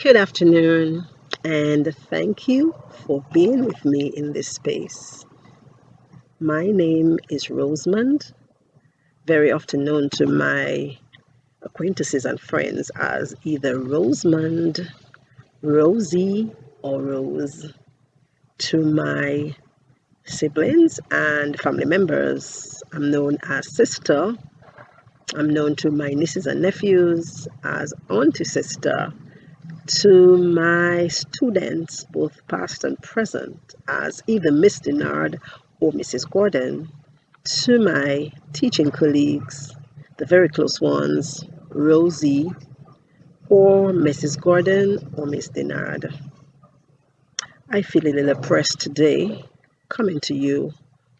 Good afternoon, and thank you for being with me in this space. My name is Rosamond, very often known to my acquaintances and friends as either Rosamond, Rosie, or Rose. To my siblings and family members, I'm known as Sister. I'm known to my nieces and nephews as Auntie Sister. To my students, both past and present, as either Miss Denard or Mrs. Gordon. To my teaching colleagues, the very close ones, Rosie or Mrs. Gordon or Miss Denard. I feel a little oppressed today coming to you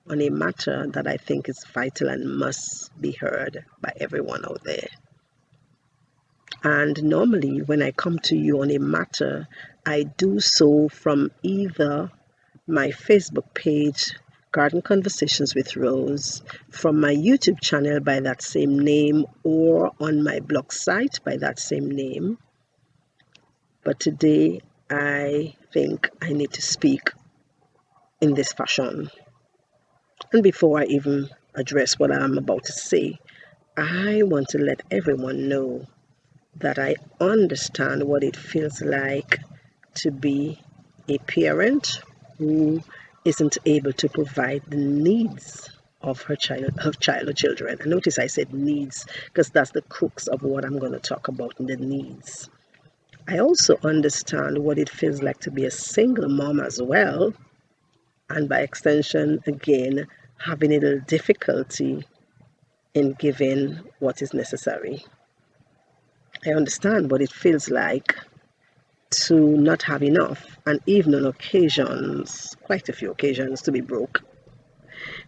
on a matter that I think is vital and must be heard by everyone out there. And normally, when I come to you on a matter, I do so from either my Facebook page, Garden Conversations with Rose, from my YouTube channel by that same name, or on my blog site by that same name. But today, I think I need to speak in this fashion. And before I even address what I'm about to say, I want to let everyone know that I understand what it feels like to be a parent who isn't able to provide the needs of her child or children. And notice I said needs because that's the crux of what I'm going to talk about, the needs. I also understand what it feels like to be a single mom as well, and by extension, again, having a little difficulty in giving what is necessary. I understand what it feels like to not have enough, and even on occasions, quite a few occasions, to be broke.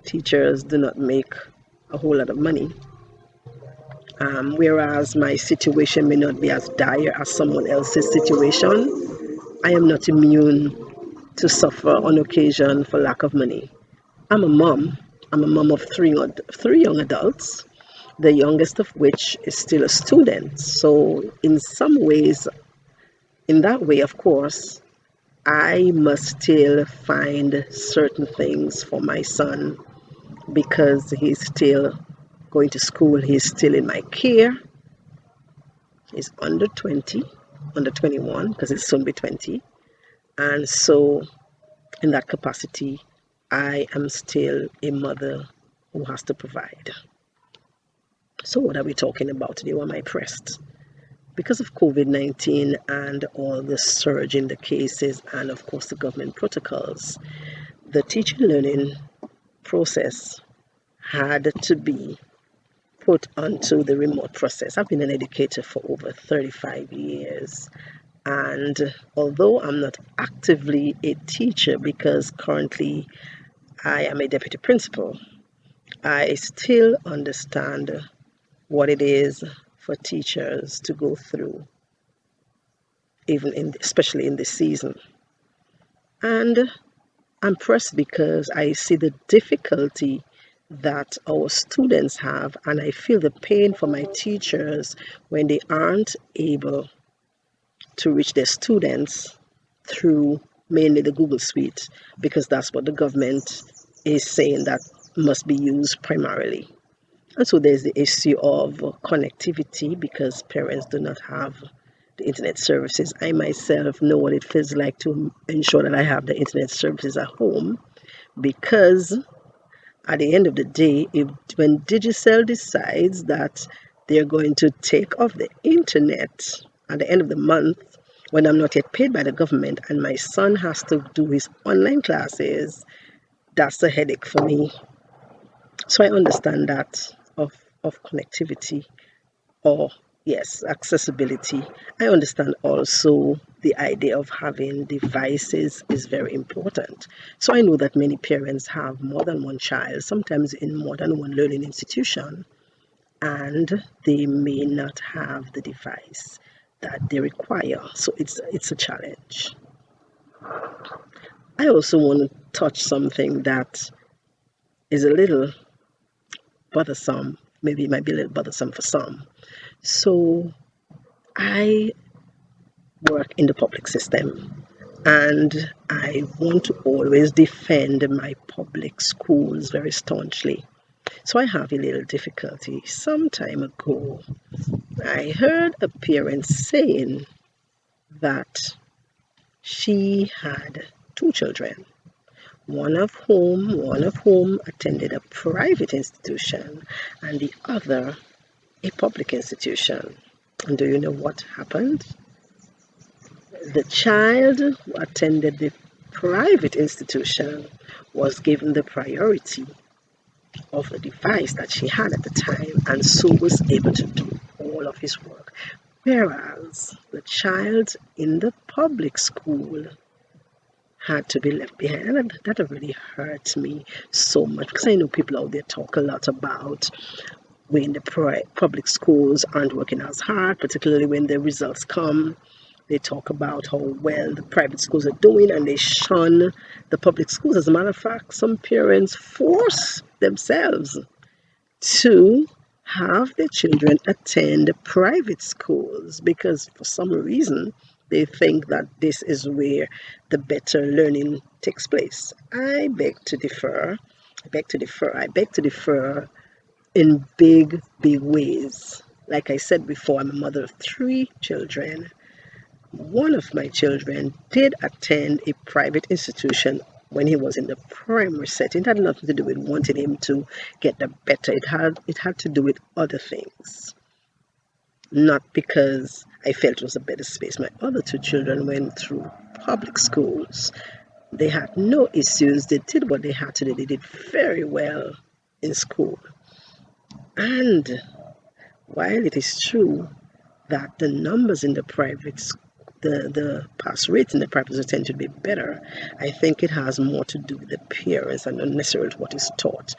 Teachers do not make a whole lot of money, whereas my situation may not be as dire as someone else's situation. I am not immune to suffer on occasion for lack of money. I'm a mom. I'm a mom of three young adults, the youngest of which is still a student. So in some ways, in that way, of course, I must still find certain things for my son because he's still going to school. He's still in my care. He's under 20, under 21, because he'll soon be 20. And so, in that capacity, I am still a mother who has to provide. So, what are we talking about today? Why am I pressed? Because of COVID-19 and all the surge in the cases and, of course, the government protocols, the teaching learning process had to be put onto the remote process. I've been an educator for over 35 years. And although I'm not actively a teacher because currently I am a deputy principal, I still understand what it is for teachers to go through, especially in this season. And I'm pressed because I see the difficulty that our students have, and I feel the pain for my teachers when they aren't able to reach their students through mainly the Google Suite, because that's what the government is saying that must be used primarily. And so there's the issue of connectivity because parents do not have the internet services. I myself know what it feels like to ensure that I have the internet services at home, because at the end of the day, when Digicel decides that they're going to take off the internet at the end of the month, when I'm not yet paid by the government and my son has to do his online classes, that's a headache for me. So I understand that of connectivity, or yes, accessibility. I understand also the idea of having devices is very important. So I know that many parents have more than one child, sometimes in more than one learning institution, and they may not have the device that they require. So it's a challenge. I also want to touch something that is a little bothersome. Maybe it might be a little bothersome for some. So I work in the public system, and I want to always defend my public schools very staunchly. So I have a little difficulty. Some time ago, I heard a parent saying that she had two children, one of whom attended a private institution and the other a public institution. And do you know what happened? The child who attended the private institution was given the priority of the device that she had at the time, and so was able to do all of his work. Whereas the child in the public school had to be left behind. And that really hurts me so much, because I know people out there talk a lot about when the public schools aren't working as hard, particularly when the results come. They talk about how well the private schools are doing and they shun the public schools. As a matter of fact, some parents force themselves to have their children attend private schools because for some reason they think that this is where the better learning takes place. I beg to differ. I beg to differ in big ways. Like I said before, I'm a mother of 3 children. One of my children did attend a private institution when he was in the primary setting. It had nothing to do with wanting him to get the better. It had to do with other things, not because I felt it was a better space. My other 2 children went through public schools. They had no issues. They did what they had to do. They did very well in school. And while it is true that the numbers in the private the pass rates in the private schools tend to be better, I think it has more to do with the parents and not necessarily what is taught.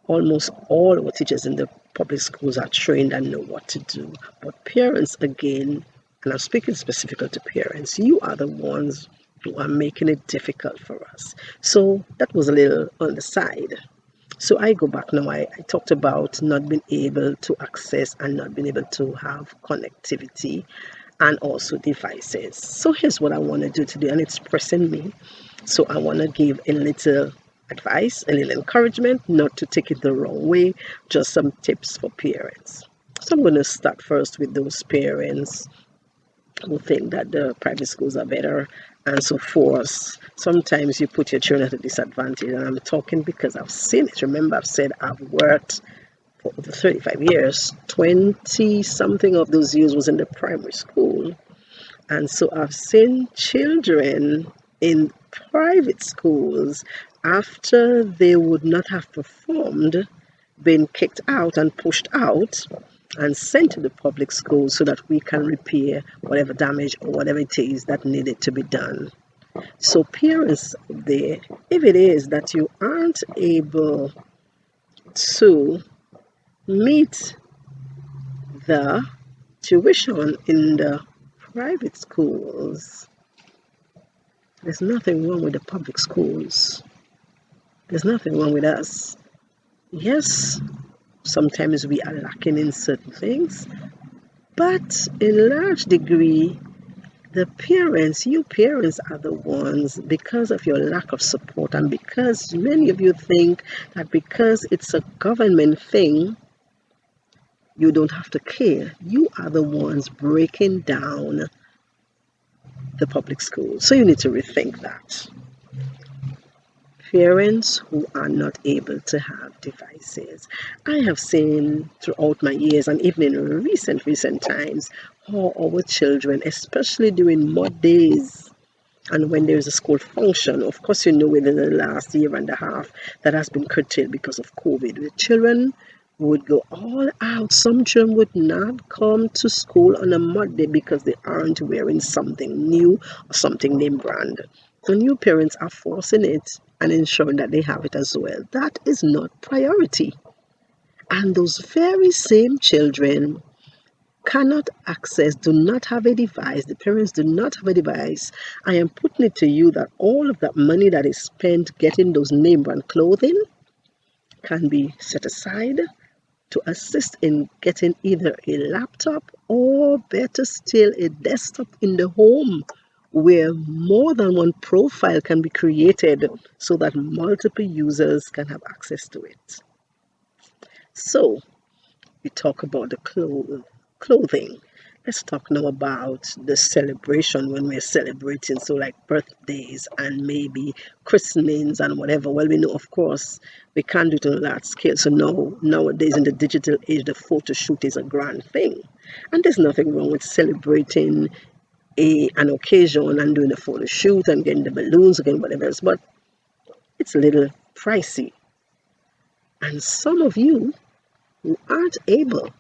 Almost all our teachers in the public schools are trained and know what to do. But parents, again, and I'm speaking specifically to parents, you are the ones who are making it difficult for us. So that was a little on the side. So I go back now. I talked about not being able to access and not being able to have connectivity and also devices. So here's what I want to do today, and it's pressing me. So I want to give a little advice, a little encouragement, not to take it the wrong way, just some tips for parents. So I'm going to start first with those parents who think that the private schools are better and so forth. Sometimes you put your children at a disadvantage, and I'm talking because I've seen it. Remember, I've said I've worked for over 35 years. 20 something of those years was in the primary school, and so I've seen children in private schools, after they would not have performed, been kicked out and pushed out and sent to the public school so that we can repair whatever damage or whatever it is that needed to be done. So parents there, if it is that you aren't able to meet the tuition in the private schools, there's nothing wrong with the public schools. There's nothing wrong with us. Yes, sometimes we are lacking in certain things, but in large degree, the parents, you parents are the ones, because of your lack of support and because many of you think that because it's a government thing, you don't have to care. You are the ones breaking down the public schools. So you need to rethink that. Parents who are not able to have devices. I have seen throughout my years and even in recent times how our children, especially during mud days and when there is a school function, of course you know within the last year and a half that has been curtailed because of COVID, the children would go all out. Some children would not come to school on a mud day because they aren't wearing something new or something name brand. The new parents are forcing it and ensuring that they have it as well. That is not priority. And those very same children cannot access, do not have a device. The parents do not have a device. I am putting it to you that all of that money that is spent getting those name brand clothing can be set aside to assist in getting either a laptop or better still, a desktop in the home where more than one profile can be created so that multiple users can have access to it. So, we talk about the clothing. Let's talk now about the celebration when we're celebrating, so like birthdays and maybe christenings and whatever. Well, we know, of course, we can't do it on a large scale. So nowadays in the digital age, the photo shoot is a grand thing. And there's nothing wrong with celebrating an occasion and doing a photo shoot and getting the balloons, again, whatever else, but it's a little pricey. And some of you who aren't able,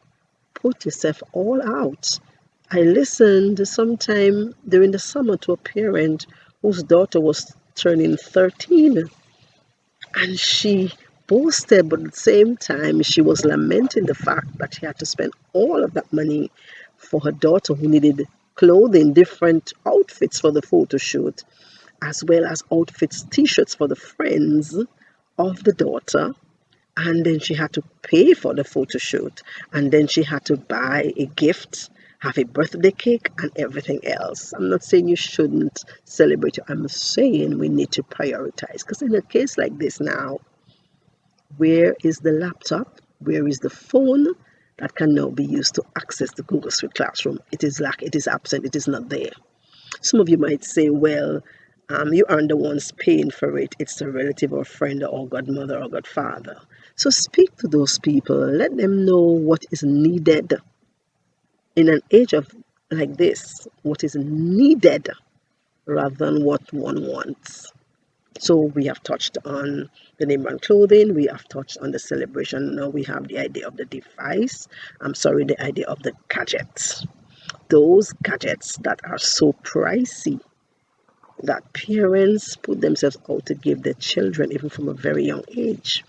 put yourself all out. I listened sometime during the summer to a parent whose daughter was turning 13, and she boasted, but at the same time, she was lamenting the fact that she had to spend all of that money for her daughter who needed clothing, different outfits for the photo shoot, as well as outfits, t-shirts for the friends of the daughter. And then she had to pay for the photo shoot, and then she had to buy a gift, have a birthday cake, and everything else. I'm not saying you shouldn't celebrate it. I'm saying we need to prioritize, because in a case like this now, where is the laptop? Where is the phone that can now be used to access the Google Suite Classroom? It is absent, it is not there. Some of you might say, well, you aren't the ones paying for it. It's a relative or friend or godmother or godfather. So speak to those people. Let them know what is needed in an age of like this, what is needed rather than what one wants. So we have touched on the name brand clothing. We have touched on the celebration. Now we have the idea of the device. The idea of the gadgets. Those gadgets that are so pricey that parents put themselves out to give their children even from a very young age.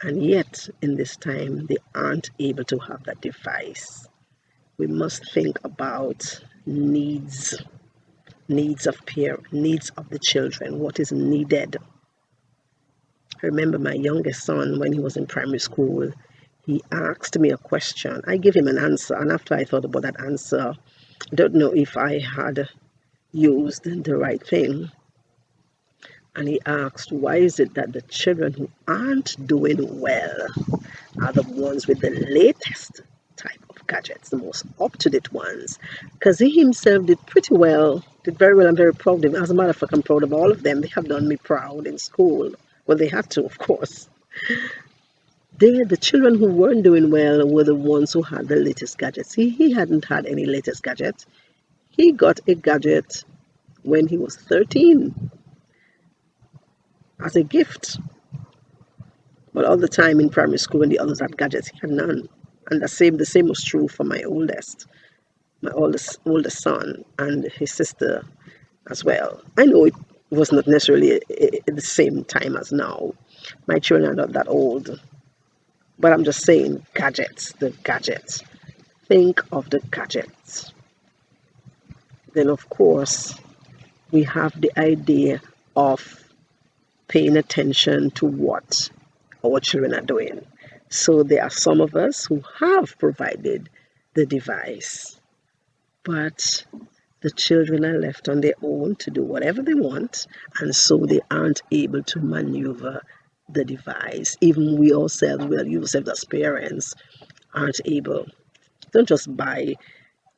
And yet, in this time, they aren't able to have that device. We must think about needs of needs of the children, what is needed. I remember my youngest son, when he was in primary school, he asked me a question. I gave him an answer, and after I thought about that answer, I don't know if I had used the right thing. And he asked, why is it that the children who aren't doing well are the ones with the latest type of gadgets, the most up-to-date ones? Because he himself did very well. I'm very proud of him. As a matter of fact, I'm proud of all of them. They have done me proud in school. Well, they had to, of course. The children who weren't doing well were the ones who had the latest gadgets. He hadn't had any latest gadget. He got a gadget when he was 13 as a gift. But all the time in primary school, when the others had gadgets, he had none. And the same was true for my oldest son and his sister as well. I know it was not necessarily at the same time as now. My children are not that old. But I'm just saying, the gadgets. Think of the gadgets. Then, of course, we have the idea of paying attention to what our children are doing. So there are some of us who have provided the device, but the children are left on their own to do whatever they want, and so they aren't able to maneuver the device. Even we ourselves, as parents, aren't able. Don't just buy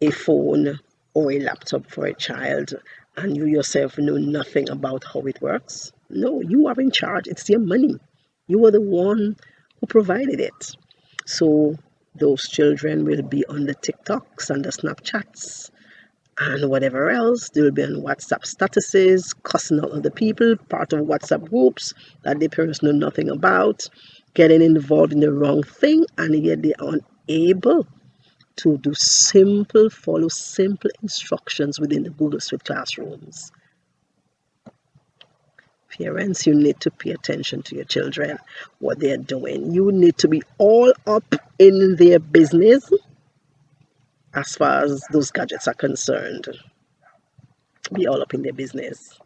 a phone or a laptop for a child and you yourself know nothing about how it works. No, you are in charge. It's your money. You are the one who provided it. So those children will be on the TikToks and the Snapchats and whatever else. They will be on WhatsApp statuses, cussing out other people, part of WhatsApp groups that the parents know nothing about, getting involved in the wrong thing, and yet they are unable to follow simple instructions within the Google Suite classrooms. Parents, you need to pay attention to your children, what they're doing. You need to be all up in their business as far as those gadgets are concerned. Be all up in their business.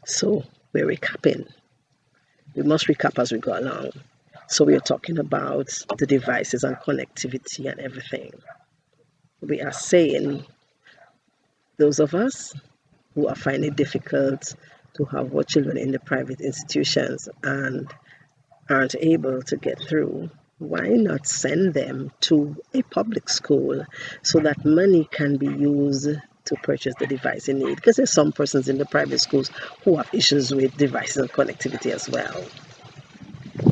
So we're recapping. We must recap as we go along. So we are talking about the devices and connectivity and everything. We are saying those of us who are finding it difficult to have our children in the private institutions and aren't able to get through, why not send them to a public school so that money can be used to purchase the device in need? Because there's some persons in the private schools who have issues with devices and connectivity as well.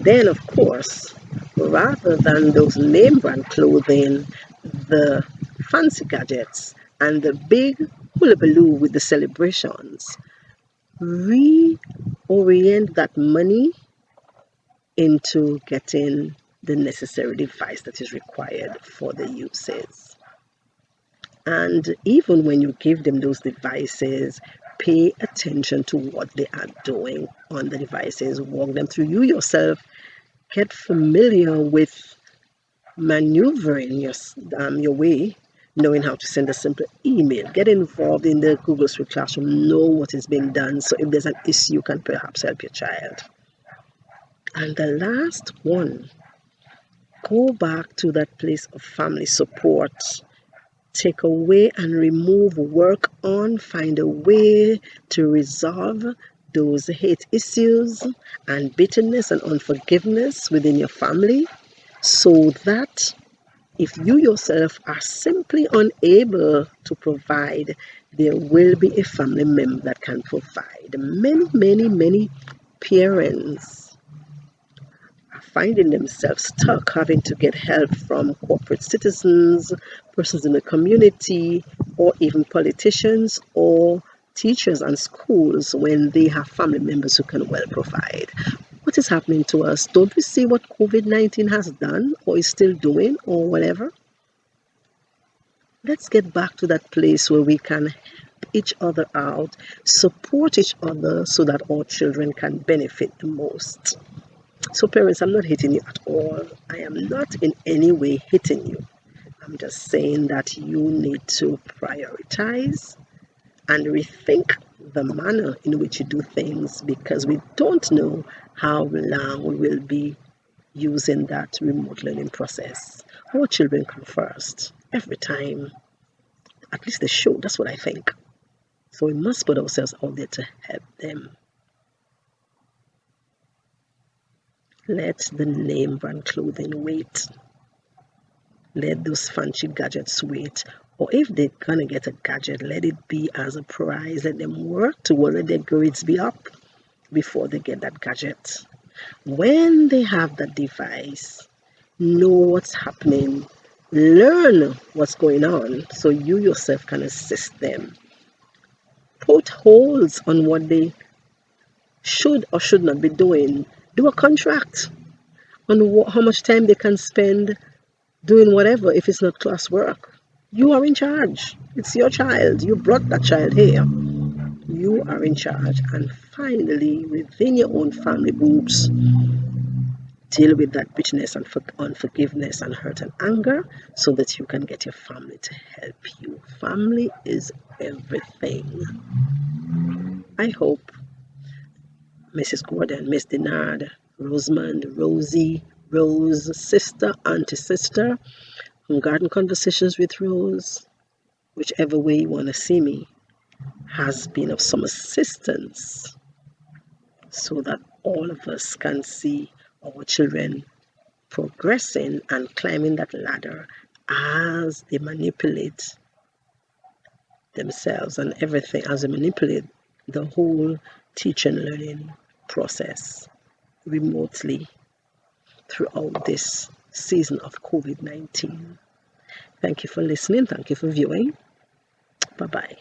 Then, of course, rather than those name brand clothing, the fancy gadgets, and the big hullabaloo with the celebrations, reorient that money into getting the necessary device that is required for the uses. And even when you give them those devices, pay attention to what they are doing on the devices. Walk them through. You yourself get familiar with maneuvering your way, knowing how to send a simple email. Get involved in the Google Suite Classroom. Know what is being done. So if there's an issue, you can perhaps help your child. And the last one, go back to that place of family support. Take away and remove, work on, find a way to resolve those hate issues and bitterness and unforgiveness within your family, so that if you yourself are simply unable to provide, there will be a family member that can provide. Many parents finding themselves stuck, having to get help from corporate citizens, persons in the community, or even politicians or teachers and schools when they have family members who can well provide. What is happening to us? Don't we see what COVID-19 has done or is still doing or whatever? Let's get back to that place where we can help each other out, support each other so that our children can benefit the most. So parents, I'm not hitting you at all. I am not in any way hitting you. I'm just saying that you need to prioritize and rethink the manner in which you do things, because we don't know how long we will be using that remote learning process. Our children come first every time. At least they should. That's what I think. So we must put ourselves out there to help them. Let the name brand clothing wait. Let those fancy gadgets wait. Or if they're gonna get a gadget, let it be as a prize. Let them work toward, let their grades be up before they get that gadget. When they have that device, know what's happening, learn what's going on so you yourself can assist them. Put holds on what they should or should not be doing. Do a contract on how much time they can spend doing whatever if it's not classwork. You are in charge. It's your child. You brought that child here. You are in charge. And finally, within your own family groups, deal with that bitterness and unforgiveness and hurt and anger so that you can get your family to help you. Family is everything. I hope Mrs. Gordon, Miss Denard, Rosamond, Rosie, Rose, sister, auntie, sister, from Garden Conversations with Rose, whichever way you want to see me, has been of some assistance so that all of us can see our children progressing and climbing that ladder as they manipulate themselves and everything, as they manipulate the whole teach and learning process remotely throughout this season of COVID-19. Thank you for listening. Thank you for viewing. Bye-bye.